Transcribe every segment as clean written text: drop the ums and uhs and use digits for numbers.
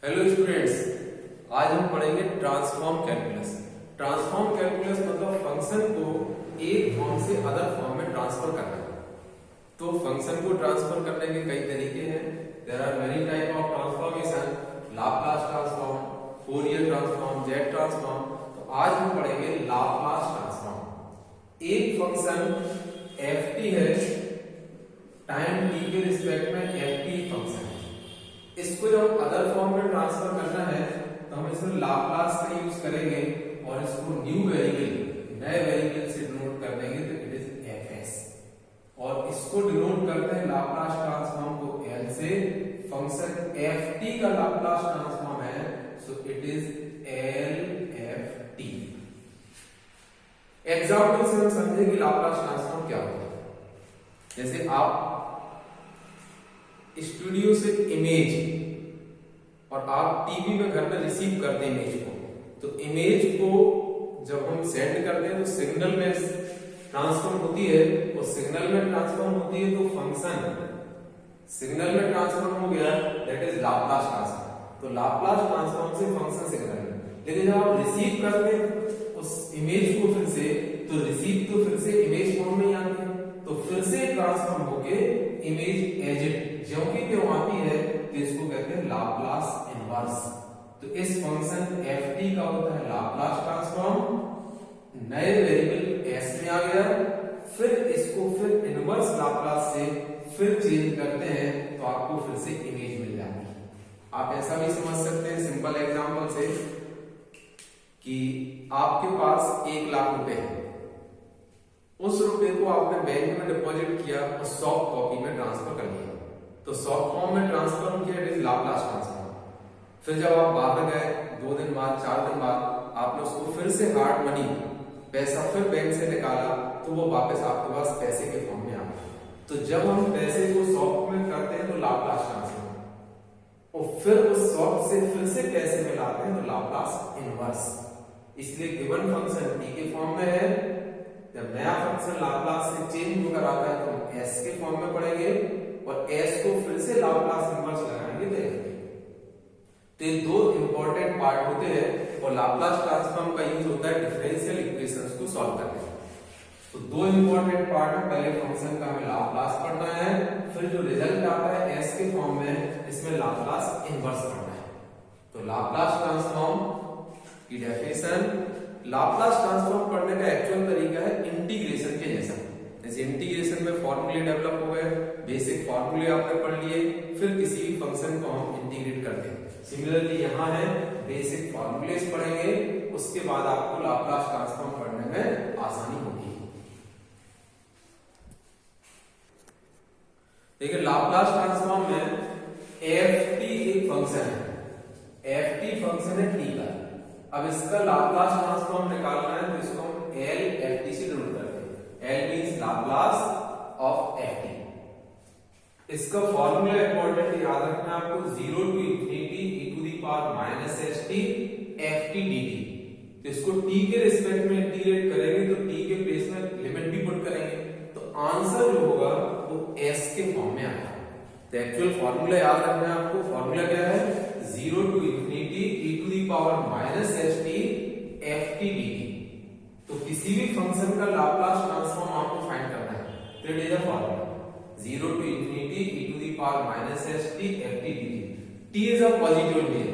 Hello students, आज हम पढ़ेंगे ट्रांसफॉर्म कैलकुलस। ट्रांसफॉर्म कैलकुलस मतलब फंक्शन को एक फॉर्म से अदर फॉर्म में ट्रांसफर करना। तो फंक्शन को ट्रांसफर करने के कई तरीके हैं। There are many type of transformation, Laplace transform, Fourier transform, Z transform. तो आज हम पढ़ेंगे लाप्लास ट्रांसफॉर्म। एक फंक्शन एफ टी है, टाइम टी के रिस्पेक्ट में एफ टी फंक्शन है। इसको जब अदर फॉर्म में ट्रांसफर करना है तो हम इसमें लाप्लास का यूज करेंगे और इसको न्यू वेरिएबल, नए वेरिएबल से डिनोट कर देंगे तो इट इज एफएस। और इसको डिनोट करते हैं लाप्लास ट्रांसफॉर्म को एल से। फंक्शन एफ टी का लाप्लास ट्रांसफॉर्म है, so it is L F T. Example से हम समझेंगे लाप्लास ट्रांसफॉर्म क्या होता है। जैसे आप स्टूडियो से इमेज और आप टीवी में घर में रिसीव करते हैं इमेज को, तो इमेज को जब हम सेंड करते हैं तो सिग्नल में ट्रांसफॉर्म होती है, और सिग्नल में ट्रांसफॉर्म होती है तो फंक्शन सिग्नल में ट्रांसफॉर्म हो गया, दैट इज लाप्लास ट्रांसफॉर्म। तो लाप्लास ट्रांसफॉर्म से फंक्शन सिग्नल में। लेकिन जब आप रिसीव करते हैं उस इमेज को फिर से, तो रिसीव तो फिर से इमेज फॉर्म में ही आती है, तो फिर से ट्रांसफॉर्म होके इमेज एज इट ज्यों की त्यों आती है, तो इसको कहते हैं लाप्लास इनवर्स। तो इस फंक्शन एफ टी का होता है लाप्लास ट्रांसफॉर्म। नए वेरिएबल एस में आ गया, फिर इसको फिर इनवर्स लाप्लास से फिर चेंज करते हैं तो आपको फिर से इमेज मिल जाती है। आप ऐसा भी समझ सकते हैं सिंपल एग्जांपल से कि आपके पास 1 लाख रुपए है, उस रुपए को आपने बैंक में डिपॉजिट किया और सॉफ्ट कॉपी में ट्रांसफर कर दिया, तो सॉफ्ट फॉर्म में ट्रांसफर किया, इट इज लाप्लास ट्रांसफॉर्म। फिर जब आप बाहर गए 2 दिन बाद, 4 दिन बाद, आपने उसको फिर से हार्ड मनी पैसा फिर बैंक से निकाला, तो वो वापस आपके पास पैसे के फॉर्म में आ गया। तो जब हम पैसे को सॉफ्ट में करते हैं तो लाप्लास ट्रांसफॉर्म, और फिर उस सॉफ्ट से फिर से पैसे में लाते हैं तो लाप्लास इनवर्स। इसलिए गिवन फंक्शन टी के फॉर्म में है, जब नया फंक्शन लाप्लास से चेंज होकर आता है तो हम एस के फॉर्म में पढ़ेंगे, और एस को फिर से लाप्लास इनवर्स लगाएंगे तो एफ। तो ये 2 इंपॉर्टेंट पार्ट होते हैं, और लाप्लास ट्रांसफॉर्म का यूज होता है डिफरेंशियल इक्वेशंस को सॉल्व करने में। तो 2 इंपॉर्टेंट पार्ट है, पहले फंक्शन का हमें लाप्लास पढ़ना है, फिर जो रिजल्ट आता है एस के फॉर्म में, इसमें लाप्लास इनवर्स पढ़ना है। तो लाप्लास ट्रांसफॉर्म की डेफिनेशन, लाप्लास ट्रांसफॉर्म पढ़ने का एक्चुअल तरीका है इंटीग्रेशन के जैसा। जैसे इंटीग्रेशन में फॉर्मूले डेवलप हो गए, बेसिक फॉर्मूले आपने पढ़ लिए, फिर किसी भी फंक्शन को हम इंटीग्रेट करते हैं। सिमिलरली यहाँ है, बेसिक फॉर्मूलेस पढ़ेंगे, उसके बाद आपको लाप्लास ट्रांसफॉर्म पढ़ने में आसानी होगी। देखिए लाप्लास ट्रांसफॉर्म में एफ टी एक फंक्शन है, एफ टी फंक्शन है टी का। अब इसका लाप्लास ट्रांसफॉर्म निकालना है, तो इसको हम एल एफ टी से डिनोट करते हैं। L means Laplace of F T. इसका फॉर्मूला इंपॉर्टेंट याद रखना आपको, 0 to infinity e to the power minus S T F T D T. तो इसको t के रिस्पेक्ट में इंटीग्रेट करेंगे तो t के प्लेस में लिमिट भी पुट करेंगे, तो आंसर जो होगा वो s के फॉर्म में आएगा। तो एक्चुअल फॉर्मूला याद रखना है आपको। फॉर्मूला क्या है? 0 to infinity e to the power minus S T F T D T. तो किसी भी फंक्शन का लाप्लास ट्रांसफॉर्म आपको फाइंड करना है, तो it is a formula 0 to infinity e to the power minus s t f t dt। t is a positive integer,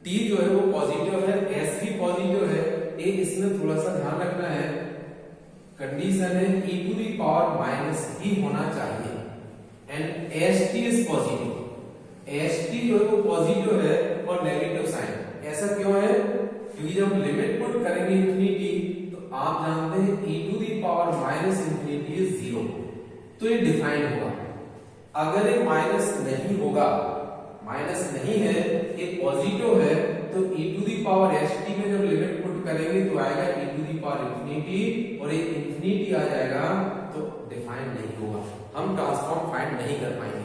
t जो है वो पॉजिटिव है, s भी पॉजिटिव है। एक इसमें थोड़ा सा ध्यान रखना है, कंडीशन है e to the power minus ही होना चाहिए, and s t is positive. s t जो है वो पॉजिटिव है और नेगेटिव साइन। ऐसा क्यों है? क्योंकि जब लिमिट पुट करेंगे इंफिनिटी, तो आप जानते हैं e to the power minus infinity is 0, तो ये डिफाइंड होगा। अगर ये माइनस नहीं होगा, माइनस नहीं है, ये पॉजिटिव है, तो e to the power S T में जब लिमिट पुट करेंगे तो आएगा e to the power infinity, और ये इंफिनिटी आ जाएगा तो डिफाइंड नहीं होगा, हम ट्रांसफॉर्म फाइंड नहीं कर पाएंगे।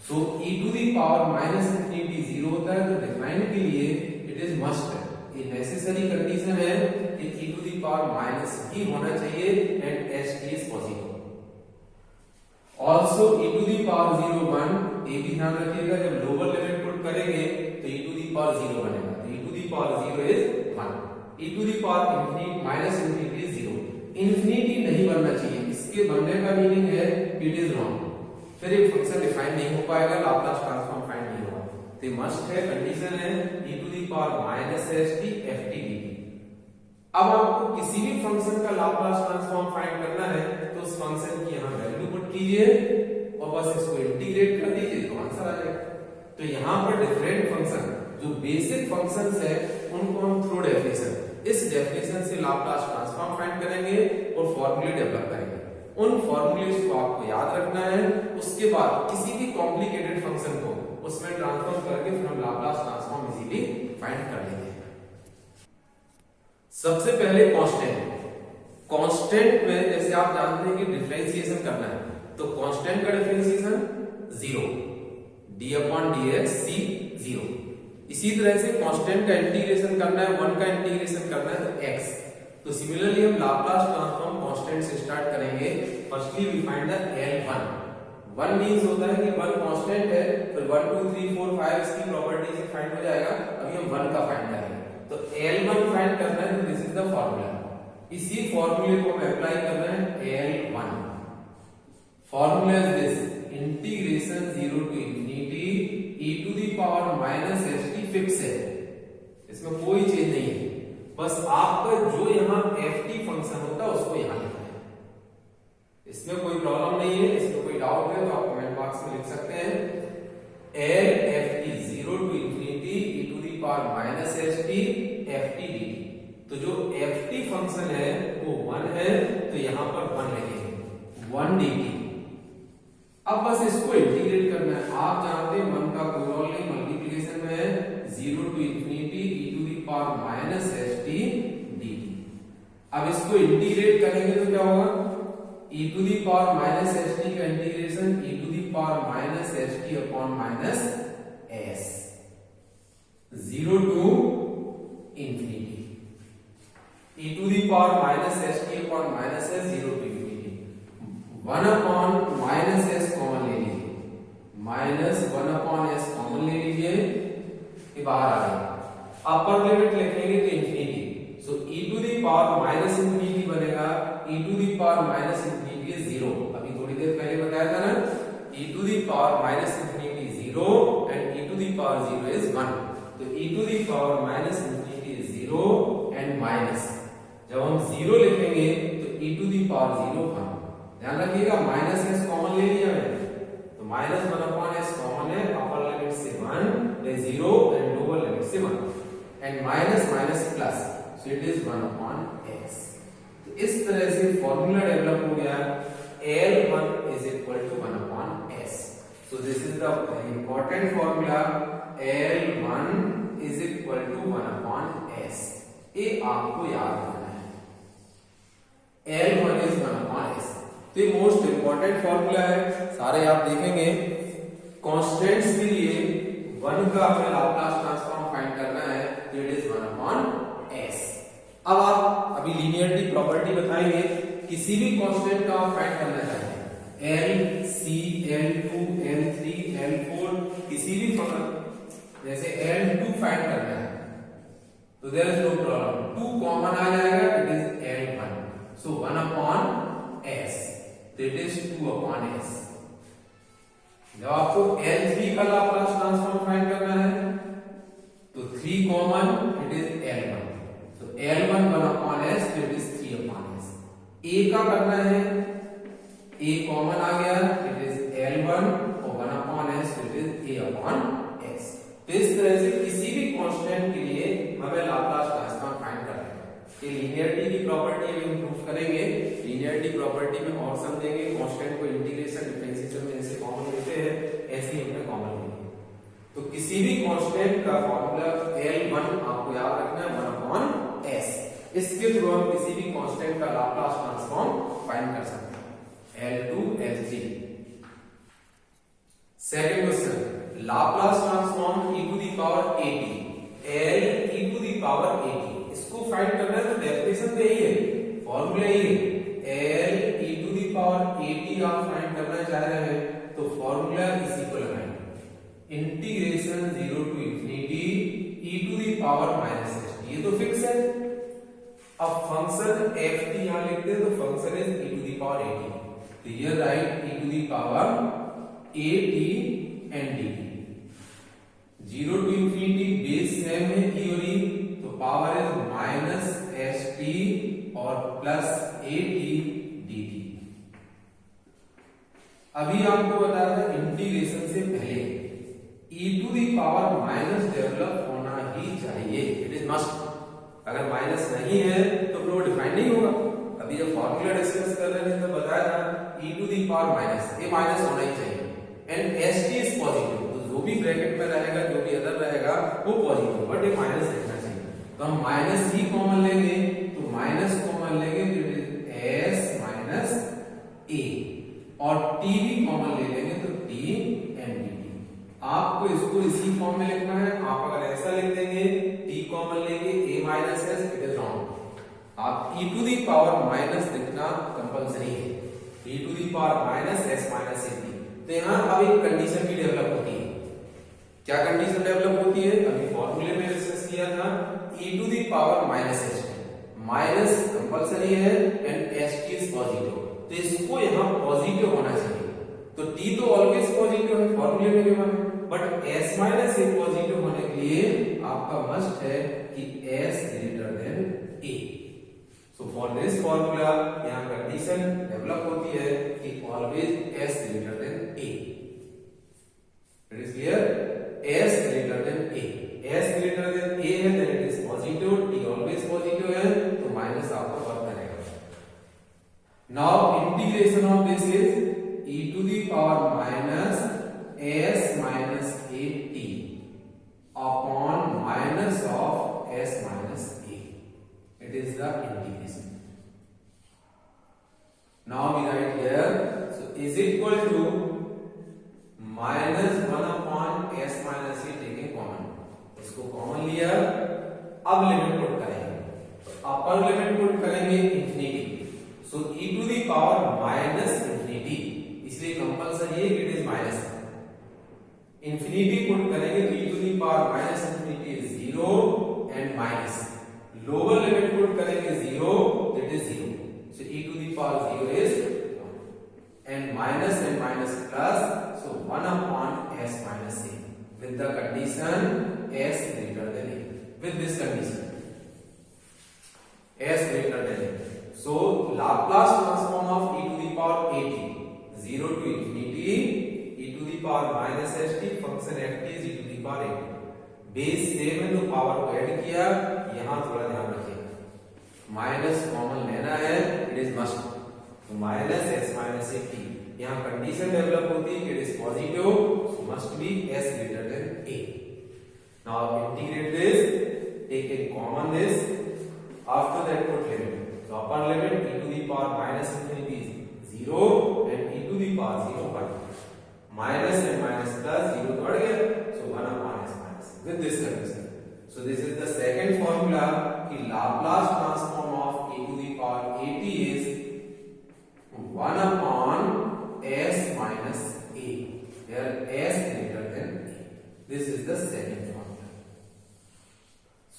So e to the power minus infinity 0 होता है, तो डिफाइंड के लिए इट इज मस्ट है, ये नेसेसरी कंडीशन है कि e to the power minus ही होना चाहिए and S T is positive. Also e to the power 0 1, ये भी ध्यान रखिएगा, जब लोअर लिमिट पुट करेंगे तो e टू दी पावर 0 बनेगा। तो e to the power 0 is 1, e to the power infinity minus infinity is 0। Infinity नहीं बनना चाहिए, इसके बनने का मीनिंग है इट इज रॉन्ग, फिर एक फंक्शन डिफाइन नहीं हो पाएगा, लाप्लास ट्रांसफॉर्म फाइंड नहीं होगा। तो मस्ट है, कंडीशन है e to the power minus st ft dt। अब आपको किसी भी फंक्शन का लाप्लास ट्रांसफॉर्म फाइंड करना है तो उस फंक्शन की यहां वैल्यू पुट कीजिए और बस इसको इंटीग्रेट कर दीजिए तो आंसर आ जाएगा। तो यहां पर डिफरेंट फंक्शन जो बेसिक फंक्शंस है उनको हम थ्रू डेफिनेशन, इस डेफिनेशन से लाप्लास ट्रांसफॉर्म फाइंड करेंगे और फॉर्मूले डेवलप करेंगे। उन फॉर्मूलेस को आपको याद रखना है, उसके बाद किसी भी कॉम्प्लिकेटेड फंक्शन को उसमें ट्रांसफॉर्म करके फिर हम लाप्लास ट्रांसफॉर्म इजीली फाइंड कर लेंगे। सबसे पहले कांस्टेंट में जैसे आप जानते हैं कि डिफरेंशिएशन करना है, तो कांस्टेंट का differentiation 0, d upon dx c 0। इसी तरह से कांस्टेंट का इंटीग्रेशन करना है, 1 का इंटीग्रेशन करना है तो x। तो सिमिलरली हम लाप्लास ट्रांसफॉर्म कांस्टेंट से स्टार्ट करेंगे। Firstly we find the L1। 1 means होता है कि 1 कांस्टेंट है, फिर 1 2 3 4 5 इसकी प्रॉपर्टी से फाइंड हो जाएगा। अभी हम 1 का फाइंड करेंगे, तो L1 फाइंड करना है, तो दिस इज द फार्मूला। इसी फार्मूले को हम अप्लाई कर रहे हैं L1। Formula is this, integration 0 to infinity e to the power minus st fix है, इसमें कोई चेंज नहीं है। बस आपका जो यहाँ ft फंक्शन होता है उसको यहाँ लिखना है, इसमें कोई प्रॉब्लम नहीं है। इसमें कोई डाउट है तो आप कमेंट बॉक्स में लिख सकते हैं। L ft 0 to infinity e to the power minus st ft dt। तो जो ft फंक्शन है वो 1 है, तो यहां पर 1 लिखेंगे 1 dt। अब बस इसको इंटीग्रेट करना है। आप जानते हैं 1 का कोई रोल नहीं, मल्टीप्लिकेशन में है, 0 to infinity e to the power minus st dt। अब इसको इंटीग्रेट करेंगे तो क्या होगा, e to the power minus st का integration e to the power minus st upon minus s, 0 to infinity e to the power minus st upon minus s, 0 to infinity. 1 upon minus s common ले लीजिए, minus 1 upon s common ले लीजिए, ये बाहर आ गया। अपर limit लिखेंगे तो infinity, so e to the power minus infinity बनेगा, e to the power minus infinity is 0। अभी थोड़ी देर पहले बताया था ना, e to the power minus infinity 0 and e to the power 0 is 1। तो e to the power minus infinity is 0 and minus, जब हम 0 लिखेंगे तो e टू द पावर 0 1। ध्यान रखिएगा माइनस s कॉमन ले लिया मैंने, तो माइनस 1 अपॉन s कॉमन है, अपर लिमिट से 1 है 0 एंड लोअर लिमिट से 1 and minus minus plus, so it is 1 upon s। तो इस तरह से फॉर्मूला डेवलप हो गया, L1 is equal to 1 upon s। So this is the important formula, L1 is equal to 1 upon s। ये आपको याद रखना है, L1 is 1 upon s। तो ये मोस्ट इंपॉर्टेंट फॉर्मूला है। सारे आप देखेंगे कांस्टेंट्स के लिए 1 का हमें लाप्लास ट्रांसफॉर्म फाइंड करना है, तो इट इज 1 upon s। अब आप अभी लीनियरिटी प्रॉपर्टी बताएंगे, किसी भी कांस्टेंट का आप फाइंड करना चाहते हैं, L, C, L2, L3, L4, किसी भी फंक्शन जैसे L2 फाइंड करना है तो there is no problem, 2 common आ जाएगा, it is L1, so 1 upon s, तो इट इज 2 अपॉन s। जब आपको L3 का लाप्लास ट्रांसफॉर्म फाइंड करना है तो 3 common, it is L1, so L1 1 upon s, तो it is 3 upon s। A का करना है, A कॉमन आ गया, it is L1 और 1 upon s, तो it is A upon s। तो इस तरह से किसी भी कांस्टेंट के लिए हमें लाप्लास ट्रांसफॉर्म फाइंड करना है। ये लीनियरिटी की प्रॉपर्टी हम इंप्रूव करेंगे, लीनियरिटी प्रॉपर्टी में और समझेंगे, कांस्टेंट को इंटीग्रेशन डिफरेंशिएशन में जैसे कॉमन लेते हैं ऐसे ही हमने कॉमन लेंगे। तो किसी भी कांस्टेंट का फॉर्मूला L1 आपको याद रखना है, 1 upon s। इसके थ्रू हम किसी भी कांस्टेंट का लाप्लास ट्रांसफॉर्म फाइंड कर सकते हैं, L2, L3। Second question, Laplace transform e to the power 80, L e to the power 80, इसको फाइंड करना है तो डेफिनेशन तो यही है, फॉर्मूला यही है, L e to the power 80 आप फाइंड करना चाह रहे हैं तो फॉर्मूला इस इक्वल है इंटीग्रेशन 0 टू इंफिनिटी तो फिक्स है। अब फंक्शन एफ टी यहां लिखते हैं तो function is e to the power A T, तो ये write e to the power A T and D T. 0 to infinity base same है e और e, तो power is minus S T और plus A T D T. अभी आपको बताया था इंटीग्रेशन से पहले e to the power minus develop होना ही चाहिए, इट इज मस्ट। अगर माइनस नहीं है तो फिर वो डिफाइन नहीं होगा। अभी जब फॉर्मूला डिस्कस कर रहे थे तो बताया था e to the power minus, ये माइनस होना ही चाहिए, and S T is positive, तो जो भी ब्रैकेट में रहेगा, जो भी अदर रहेगा वो पॉजिटिव, बट ये माइनस रहना चाहिए। तो हम माइनस ही कॉमन लेंगे, तो माइनस कॉमन लेंगे तो इट इज एस माइनस ए, और टी भी कॉमन ले लेंगे तो टी एन डी टी। आपको इसको इसी फॉर्म में लिखना है। आप अगर ऐसा लिख देंगे टी कॉमन लेंगे A minus S, it is wrong. आप e to the power minus लिखना कंपलसरी है, e to the power minus S minus A T. तो यहाँ अब एक कंडीशन भी डेवलप होती है। क्या कंडीशन डेवलप होती है? अभी फॉर्मूले में डिस्कस किया था, e to the power minus S T, minus compulsory है and S T is positive, तो इसको यहाँ पॉजिटिव होना चाहिए। तो t तो ऑलवेज पॉजिटिव है, फॉर्मूले में गिवन है, but s minus A positive होने के लिए आपका मस्ट है कि s greater than a। So for this formula यहाँ कंडीशन डेवलप होती है कि always s greater than a। It is clear? s greater than a, s greater than a है then it is positive, t always positive है, तो minus आपका work करेगा। Now integration of this is e to the power minus s minus A T upon minus of s minus a, it is the integration. Now we write here, so is equal to minus 1 upon s minus a taking common, इसको common लिया, अब limit put करेंगे, तो upper limit put करेंगे infinity, so e to the power minus infinity, इसलिए compulsory है it is minus. Infinity put करेंगे तो e to the power minus infinity is 0 and minus, lower limit put करेंगे 0, that is 0, so e to the power 0 is 1 and minus plus, so 1 upon s minus a with the condition s greater than a, with this condition s greater than a, so Laplace transform of e to the power at 0 to infinity e to the power minus st function f t is e to the power a, base same है तो power को add किया, यहां थोड़ा ध्यान रखिएगा minus common लेना है, इट इज मस्ट, तो minus s minus A T, यहां कंडीशन डेवलप होती है कि it is positive, so must be s greater than a। Now integrate this, take in common this, after that put limit, so upper limit e to the power minus infinity is 0 and e to the power 0 1, minus and minus plus 0 तो बढ़ गया, so 1 upon s minus with this condition। so this is the second formula कि Laplace transform of e to the power at is 1 upon s minus a, where s greater than a, this is the second formula।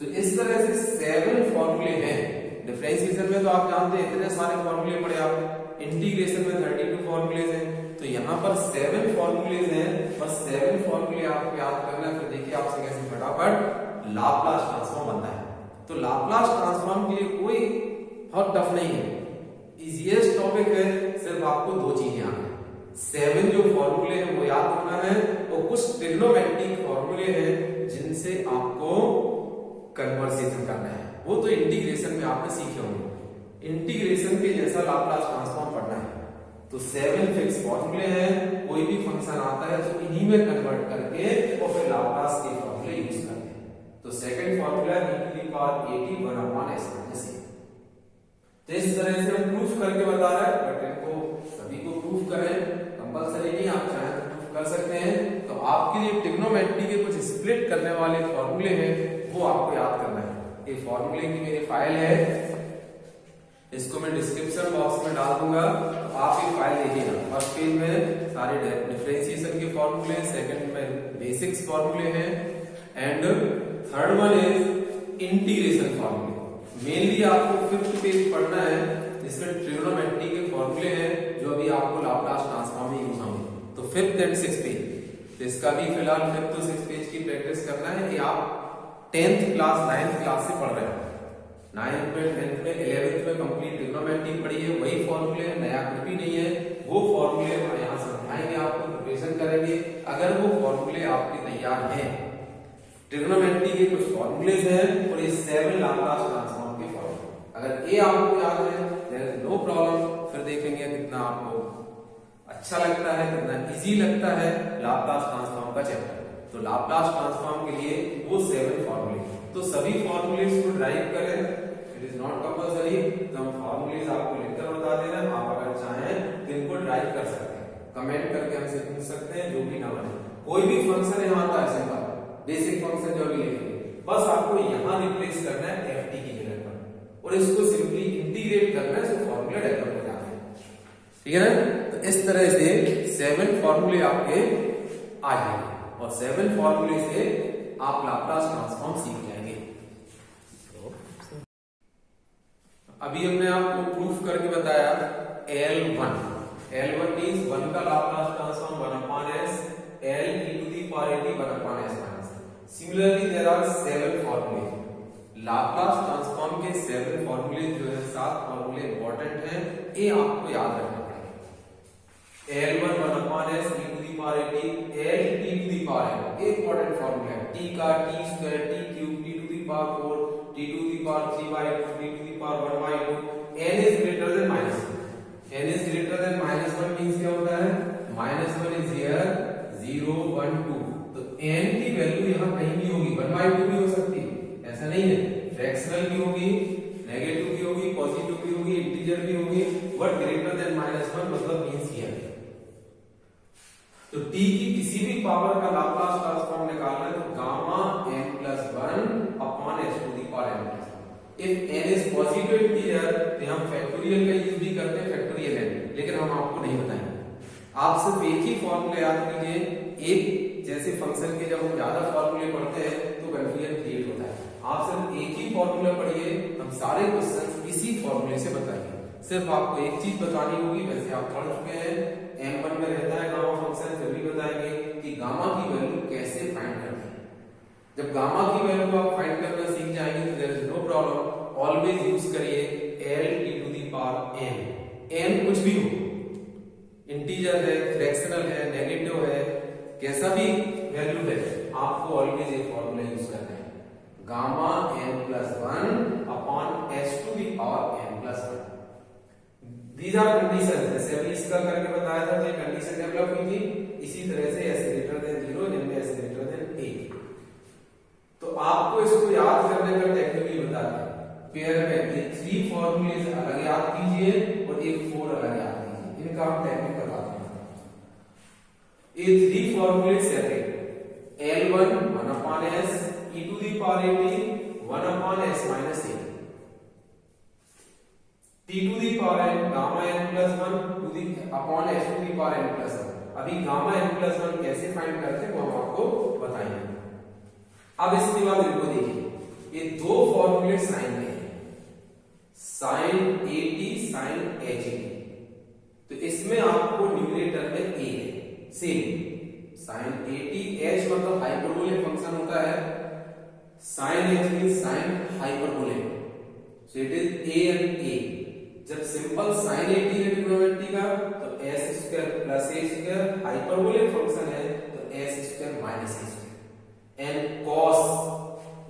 so इस तरह से 7 फॉर्मूले हैं। Differentiation में तो आप जानते हैं इतने सारे फॉर्मूले पढ़े आपने, इंटीग्रेशन में 32 फॉर्मूलेज हैं, तो यहाँ पर 7 फॉर्मूलेज हैं, बस 7 फॉर्मूले आपको याद करना है। फिर देखिए आपसे कैसे फटाफट लाप्लास ट्रांसफॉर्म बनता है। तो लाप्लास ट्रांसफॉर्म के लिए कोई बहुत टफ नहीं है, इजीएस्ट टॉपिक है, सिर्फ आपको 2 चीजें आना है। 7 जो फॉर्मूले हैं वो याद करना है, और कुछ ट्रिग्नोमेट्रिक फॉर्मूले हैं जिनसे आपको कन्वर्सेशन करना है, वो तो इंटीग्रेशन में आपने सीखे होंगे। इंटीग्रेशन के जैसा लाप्लास ट्रांसफॉर्म पढ़ना है, तो 7 फिक्स फॉर्मूले हैं, कोई भी फंक्शन आता है तो इन्हीं में कन्वर्ट करके और फिर लाप्लास के फॉर्मूले यूज करते हैं। तो second formula e to the power 81 1 s minus a। तो इस तरह से हम प्रूफ करके बता रहा है, बट इनको सभी को प्रूफ करें कंपलसरी नहीं, आप चाहें तो प्रूफ कर सकते हैं। तो आपके लिए ट्रिग्नोमेट्री के कुछ स्प्लिट करने वाले फॉर्मूले हैं, वो आपको याद करना है। ये फॉर्मूले की मेरी फाइल है, इसको मैं डिस्क्रिप्शन बॉक्स में डाल दूंगा, तो आप ये फाइल देखिएगा। फर्स्ट पेज में सारे डिफरेंशिएशन के फॉर्मूले, सेकंड में बेसिक्स फॉर्मूले हैं, and third one is integration फॉर्मूले। मेनली आपको 5th पेज पढ़ना है जिसमें ट्रिग्नोमेट्री के फॉर्मूले हैं जो अभी आपको लाप्लास ट्रांसफॉर्म में यूज होंगे। तो 5th एंड 6th पेज, तो इसका भी फिलहाल 5th और 6th पेज की प्रैक्टिस करना है कि आप 10th क्लास 9th क्लास से पढ़ रहे हो। 9th में 10th में 11th में कंप्लीट ट्रिग्नोमेट्री पढ़ी है, वही फॉर्मूले है, नया कुछ भी नहीं है। वो फॉर्मूले हम यहाँ समझाएंगे, आपको प्रिपरेशन करेंगे। अगर वो फॉर्मूले आपके तैयार हैं, ट्रिग्नोमेट्री के कुछ फॉर्मूलेज हैं और ये 7 लाप्लास ट्रांसफॉर्म के फॉर्मूले, अगर ये आपको याद है देयर इज नो प्रॉब्लम। फिर देखेंगे कितना आपको अच्छा लगता है, कितना इजी लगता है लाप्लास ट्रांसफॉर्म का चैप्टर। तो लाप्लास ट्रांसफॉर्म के लिए वो 7 फॉर्मूले, तो सभी फॉर्मूलेज को ड्राइव करें, इट इज नॉट कंपल्सरी। तो हम फॉर्मूलेज आपको लिखकर बता देना, आप अगर चाहें तो इनको ड्राइव कर सकते हैं, कमेंट करके हमसे पूछ सकते हैं, जो भी ना बने। कोई भी फंक्शन यहाँ आता है सिंपल बेसिक फंक्शन जो भी लिखेंगे, बस आपको यहाँ रिप्लेस करना है ft की जगह पर और इसको सिंपली इंटीग्रेट करना है, तो फॉर्मूला डेवलप हो जाते हैं। ठीक है ना? तो इस तरह से 7 फॉर्मूले आपके आ जाएंगे और 7 फॉर्मूले से आप लाप्लास ट्रांसफॉर्म सीख जाएंगे। अभी हमने आपको प्रूफ करके बताया L1 मींस 1 का Laplace transform 1/s, L e to the power 1/s minus. Similarly there are 7 फॉर्मूले। लाप्लास ट्रांसफॉर्म के 7 फॉर्मूले जो है 7 फॉर्मूले इंपॉर्टेंट हैं, ये आपको याद रखना पड़ेगा। L1 1/s e to the power 80, L t to the power n, एक इंपॉर्टेंट फॉर्मूला है। t का t square t cube t to the power 4 t to the power 3/2 t to the power 1/2, n is greater than -1, n is greater than -1 means क्या होता है, -1 is here 0 1 2। तो n की value यहाँ कहीं भी होगी, 1/2 भी हो सकती है, ऐसा नहीं है, फ्रैक्शनल भी होगी, नेगेटिव भी होगी, पॉजिटिव भी होगी, इंटीजर भी होगी, बट ग्रेटर देन -1 मतलब मींस हियर। तो t की किसी भी पावर का लाप्लास ट्रांसफॉर्म निकालना है तो gamma n plus 1 upon s to the power n plus 1। If n is positive integer तो हम फैक्टोरियल का यूज भी करते हैं, फैक्टोरियल n, लेकिन हम आपको नहीं बताएंगे। आप सिर्फ एक ही फॉर्मूला याद कीजिए। एक जैसे फंक्शन के जब हम ज्यादा फॉर्मूले पढ़ते हैं तो कंफ्यूजन क्रिएट होता है। आप सिर्फ एक ही फॉर्मूला पढ़िए, हम सारे क्वेश्चन इसी फॉर्मूले से बताएंगे। सिर्फ आपको एक चीज बतानी होगी, वैसे आप पढ़ चुके हैं, m1 में रहता है गामा फंक्शन, फिर भी बताएंगे कि गामा की वैल्यू कैसे फाइंड करते हैं। जब गामा की वैल्यू आप फाइंड करना सीख जाएंगे तो there is no problem, always use करिए L t to the power n, n कुछ भी हो, इंटीजर है, फ्रैक्शनल है, नेगेटिव है, कैसा भी वैल्यू है, आपको ऑलवेज ये फॉर्मूला यूज करना है, gamma n plus 1 upon s to the power n plus 1। These are conditions, जैसे अभी इसका करके बताया था, ये कंडीशन डेवलप हुई थी, इसी तरह से s greater than 0 and s greater than 8। तो आपको इसको याद करने का टेक्निक भी बताते हैं। पेयर में ये 3 फॉर्मूले अलग याद कीजिए और एक 4 अलग याद कीजिए, इनका हम टेक्निक बताते हैं। ये 3 फॉर्मूले separate, L1 1/s e to the power 80 1/s minus 8, t to the power n gamma n plus 1 to the upon s to the power n plus 1। अभी गामा n plus 1 कैसे फाइंड करते हैं वो हम आपको बताएंगे। अब इसके बाद इनको देखिए, ये 2 फॉर्मूले साइन में है, sin 80 sin h80। तो इसमें आपको न्यूमरेटर में a है, सेम sin 80 h मतलब हाइपरबोलिक फंक्शन होता है, sin h means sin hyperbolic, so it is a and a। जब सिंपल sin 80 है ट्रिग्नोमेट्री का तो s square plus a square, hyperbolic function है तो s square minus a square. And cos,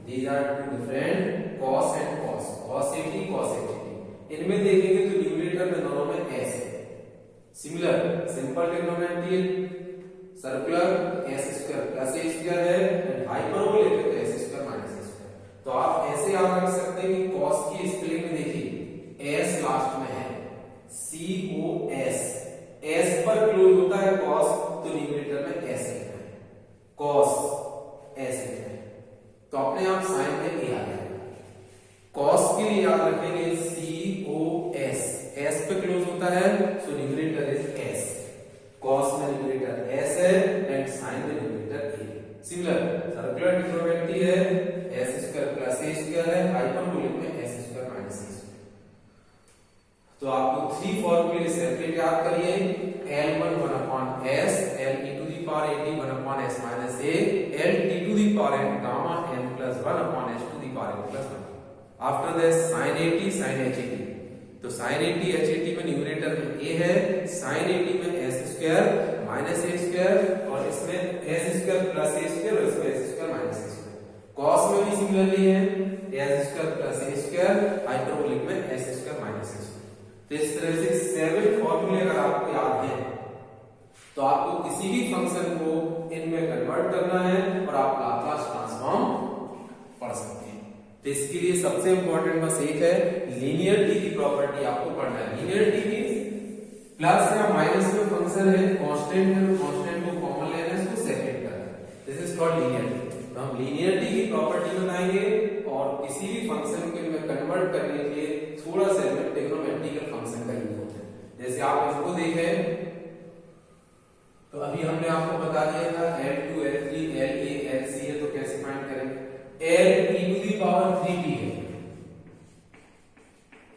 these are two different, cos and cos, cos 80 cos 80। इनमें देखेंगे तो numerator में दोनों में s है। Similar simple trigonometry circular s square plus a square है, एंड हाइपरबोलिक है तो s square minus a square. तो आप ऐसे याद रख सकते हैं कि cos की स्पेलिंग में देखिए s लास्ट में है, cos, s पर क्लोज होता है cos, तो न्यूमरेटर में s लिखना है, cos s लिखना है। तो अपने आप साइन में a आ जाएगा। cos के लिए याद रखेंगे cos, s पे क्लोज होता है so numerator is s, cos में न्यूमरेटर s है एंड साइन में numerator a। Similar circular trigonometry है, s square plus a square है A L T to the power N gamma N plus 1 upon H to the power N plus 1। After that sin 80 sin HAT, तो sin 80 HAT में numerator में a है, sin 80 में s square minus a square और इसमें s square plus a square और इसमें s square minus a square. cos में भी सिमिलरली है s square plus a square, hyperbolic में s square minus a square. तो इस तरह से 7 फॉर्मूले अगर आपको याद है तो आपको किसी भी फंक्शन को इनमें कन्वर्ट करना है और आप लाप्लास ट्रांसफॉर्म पढ़ सकते हैं। तो इसके लिए सबसे इंपॉर्टेंट बस एक है लीनियरिटी की प्रॉपर्टी आपको पढ़ना है। लीनियरिटी मींस प्लस या माइनस में फंक्शन है, कांस्टेंट है, तो कांस्टेंट को कॉमन लेना है, इसको सेपरेट करना है। This is called linearity. तो हम लीनियरिटी की प्रॉपर्टी बताएंगे और किसी भी फंक्शन को इनमें कन्वर्ट करने के लिए थोड़ा सा ट्रिग्नोमेट्रिकल फंक्शन का यूज होता है। जैसे आप इसको देखें तो अभी हमने आपको बता दिया था L2 L3 LA LC है, तो कैसे फाइंड करेंगे। L e to the power 3t है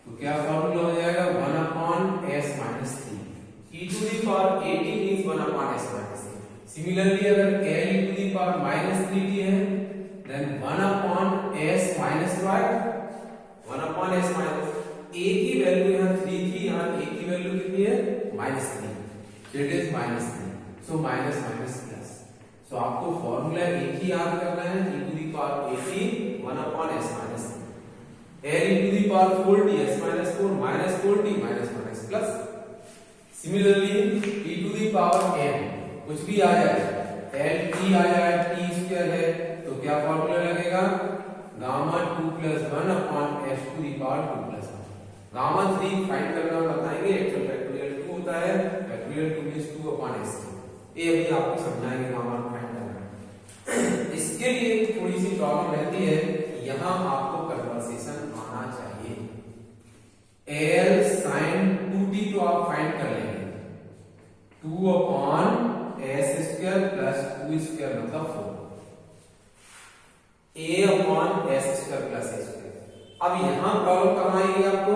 तो क्या फॉर्मूला हो जाएगा 1 upon s minus 3। e to the power 80 means 1 upon s minus 3। Similarly अगर L e to the power minus 3t है then 1 upon s minus 5, 1 upon s minus a की value यहां 3 थी, यहां a की वैल्यू कितनी है -3, so it is -3, so minus minus plus. So आपको फॉर्मूला एक ही याद करना है e to the power 80 1 upon s minus 3, l e to the power 4t s minus 4 minus 4t minus minus plus. Similarly e to the power n कुछ भी आ जाए, l t आ जाए, t स्क्वायर है, तो क्या फॉर्मूला लगेगा gamma 2 plus 1 upon s to the power 2 plus 1। Gamma 3 find करना बताएंगे, एक्चुअल फैक्टोरियल 2 होता है, फैक्टोरियल 2 मींस 2 अपॉन s। ये अभी आपको समझाएंगे गामा फाइंड करना। इसके लिए थोड़ी सी प्रॉब्लम रहती है, यहां आपको कन्वर्सेशन आना चाहिए। l sin 2t तो आप फाइंड कर लेंगे, 2 upon s square plus 2 square मतलब 4, a upon s square plus a square. अब यहां प्रॉब्लम कहां आएगी आपको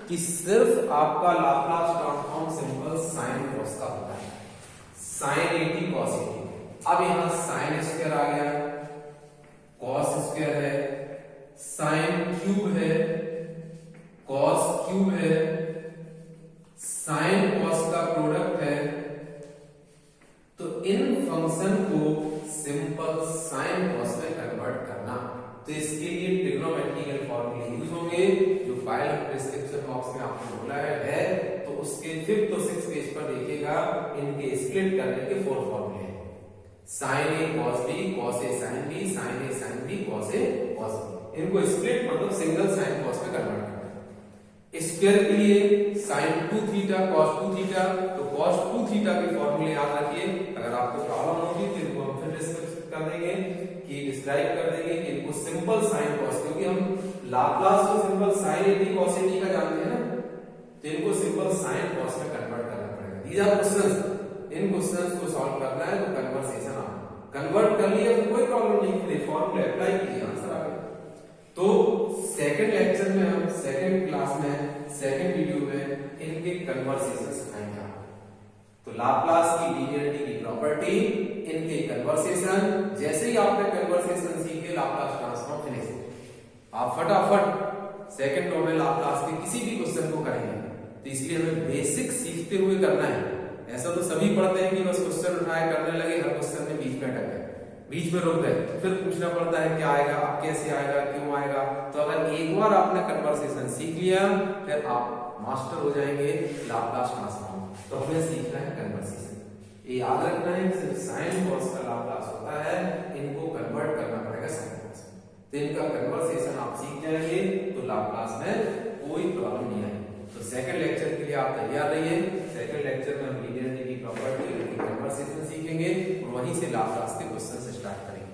कि सिर्फ आपका Laplace transform simple sin cos का होता है, sin 80 cos 80। अब यहां sin स्क्वायर आ गया, cos स्क्वायर है, sin क्यूब है, cos क्यूब है, sin cos का प्रोडक्ट है। तो इन फंक्शन को सिंपल sin cos में कन्वर्ट करना, तो इसके लिए ट्रिग्नोमेट्रिकल फॉर्मूले यूज होंगे जो फाइल हम डिस्क्रिप्शन बॉक्स में आपको बोला है, तो उसके 5th और 6th पेज पर देखिएगा इनके स्प्लिट करने के 4 फॉर्मूले हैं। sin a cos b cos a sin b sin a sin b cos a cos b। इनको स्प्लिट मतलब सिंगल sin cos में कन्वर्ट करना है। स्क्वायर के लिए sin 2 थीटा cos 2 थीटा, तो cos 2 थीटा के फॉर्मूले याद रखिए। अगर आपको प्रॉब्लम होगी तो इनको हम फिर डिस्कस कर देंगे कि डिस्क्राइब कर देंगे कि इनको सिंपल sin cos, क्योंकि हम लाप्लास को सिंपल sin 80 cos 80 का जानते हैं ना, तो इनको सिंपल sin cos में कन्वर्ट करना पड़ेगा। दीज आर क्वेश्चंस, इन क्वेश्चंस को सॉल्व करना है तो कन्वर्सेशन आ कन्वर्ट कर लिया तो कोई प्रॉब्लम नहीं, फिर फॉर्मूला अप्लाई कीजिए, आंसर आ गया। तो सेकंड लेक्चर में हम सेकंड क्लास में सेकंड वीडियो में इनके कन्वर्सेशन सिखाएंगे। तो लाप्लास की लीनियरिटी की प्रॉपर्टी, इनके कन्वर्सेशन, जैसे ही आपने कन्वर्सेशन सीखे लाप्लास ट्रांसफॉर्म फिनिश, आप फटाफट सेकंड लो में लाप्लास के किसी भी क्वेश्चन को करेंगे। तो इसलिए हमें बेसिक सीखते हुए करना है। ऐसा तो सभी पढ़ते हैं कि बस क्वेश्चन उठाए करने लगे, हर क्वेश्चन में बीच में अटक गए, बीच में रुक गए, फिर पूछना पड़ता है क्या आएगा, अब कैसे आएगा, क्यों आएगा। तो अगर एक बार आपने कन्वर्सेशन सीख लिया फिर आप मास्टर हो जाएंगे लाप्लास ट्रांसफॉर्म। तो हमें सीखना है कन्वर्सेशन, ये याद रखना है सिर्फ sin cos का लाप्लास होता है, इनको कन्वर्ट करना पड़ेगा sin cos। तो इनका कन्वर्सेशन आप सीख जाएंगे तो लाप्लास में कोई प्रॉब्लम नहीं आएगी। तो सेकंड लेक्चर के लिए आप तैयार रहिए। सेकंड लेक्चर में हम लीनियरिटी की प्रॉपर्टी और कन्वर्सेशन सीखेंगे और वहीं से लाप्लास के क्वेश्चन स्टार्ट करेंगे।